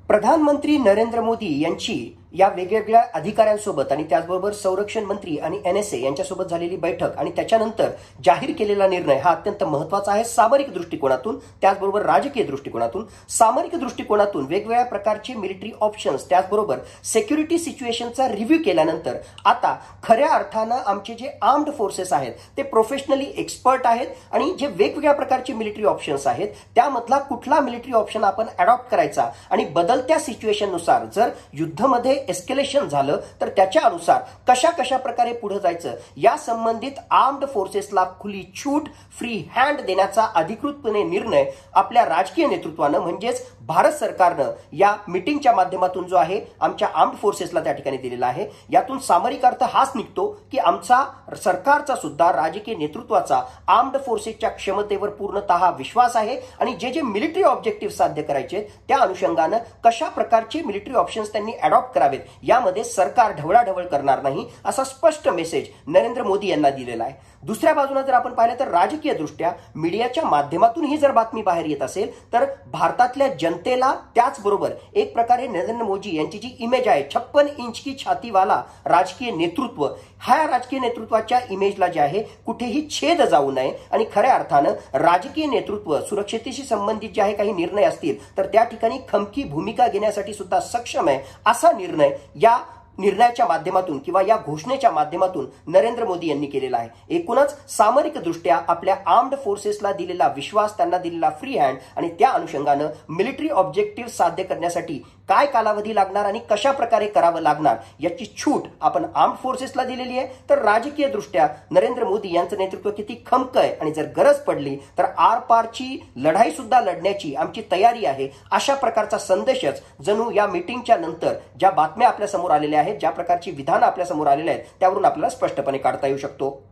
प्रधानमंत्री नरेंद्र मोदी यांची या वेगवेगळ्या अधिकाऱ्यांसोबत आणि त्याचबरोबर संरक्षण मंत्री आणि NSA यांच्यासोबत झालेली बैठक आणि त्याच्यानंतर जाहीर केलेला निर्णय हा अत्यंत महत्त्वाचा आहे सामरिक दृष्टिकोनातून, त्याचबरोबर राजकीय दृष्टिकोनातून. सामरिक दृष्टिकोनातून वेगवेगळ्या प्रकारचे मिलिटरी ऑप्शन्स त्याचबरोबर सिक्युरिटी सिच्युएशनचा रिव्ह्यू केल्यानंतर आता खऱ्या अर्थानं आमचे जे आर्म्ड फोर्सेस आहेत ते प्रोफेशनली एक्सपर्ट आहेत आणि जे वेगवेगळ्या प्रकारचे मिलिटरी ऑप्शन्स आहेत त्यामधला कुठला मिलिटरी ऑप्शन आपण अडॉप्ट करायचा आणि बदलत्या सिच्युएशननुसार जर युद्धामध्ये एस्केलेशन झालं तर त्याच्या अनुसार कशा प्रकारे पुढे जायचं या संबंधित आर्म्ड फोर्सेसला खुली छूट, फ्री हँड देण्याचा अधिकृतपणे निर्णय आपल्या राजकीय नेतृत्वानं म्हणजेच भारत सरकारनं या मीटिंगच्या माध्यमातून जो आहे आमच्या आर्म्ड फोर्सेसला त्या ठिकाणी दिलेला आहे. यातून सामरिक अर्थ हाच निघतो की आमचा सरकारचा सुद्धा राजकीय नेतृत्वाचा आर्म्ड फोर्सेसच्या क्षमतेवर पूर्णतः विश्वास आहे आणि जे जे मिलिटरी ऑब्जेक्टिव्ह साध्य करायचे त्या अनुषंगानं कशा प्रकारचे मिलिटरी ऑप्शन्स त्यांनी अडॉप्ट करावेत यामध्ये सरकार ढवळाढवळ करणार नाही असा स्पष्ट मेसेज नरेंद्र मोदी यांना दिलेला आहे. दुसऱ्या बाजूने जर आपण पाहिलं तर राजकीय दृष्ट्या मीडियाच्या माध्यमातून ही जर बातमी बाहेर येत असेल तर भारतातल्या जनतेला त्याचबरोबर एक प्रकारे नरेंद्र मोदी यांची जी इमेज आहे 56 इंच की छातीवाला राजकीय नेतृत्व, ह्या राजकीय नेतृत्वाच्या इमेजला जे आहे कुठेही छेद जाऊ नये आणि खऱ्या अर्थानं राजकीय नेतृत्व सुरक्षेशी संबंधित जे आहे काही निर्णय असतील तर त्या ठिकाणी खमकी भूमिका घेण्यासाठी सुद्धा सक्षम आहे असा निर्णय या निर्णयाच्या माध्यमातून किंवा या घोषणेच्या माध्यमातून नरेंद्र मोदी यांनी केलेला आहे. एकूणच सामरिक दृष्ट्या आपल्या आर्म्ड फोर्सेसला दिलेला विश्वास, त्यांना दिलेला फ्री हँड आणि त्या अनुषंगानं मिलिटरी ऑब्जेक्टिव्ह साध्य करण्यासाठी काय कालावधी लागणार आणि कशा प्रकारे करावं लागणार याची छूट आपण आर्म्ड फोर्सेसला दिलेली आहे. तर राजकीय दृष्ट्या नरेंद्र मोदी यांचं नेतृत्व किती खमक आहे आणि जर गरज पडली तर आरपारची लढाई सुद्धा लढण्याची आमची तयारी आहे अशा प्रकारचा संदेशच जणू या मीटिंगच्या नंतर ज्या बातम्या आपल्या समोर आलेल्या आहेत, ज्या प्रकारची विधानं आपल्या समोर आलेली आहेत त्यावरून आपल्याला स्पष्टपणे काढता येऊ शकतो.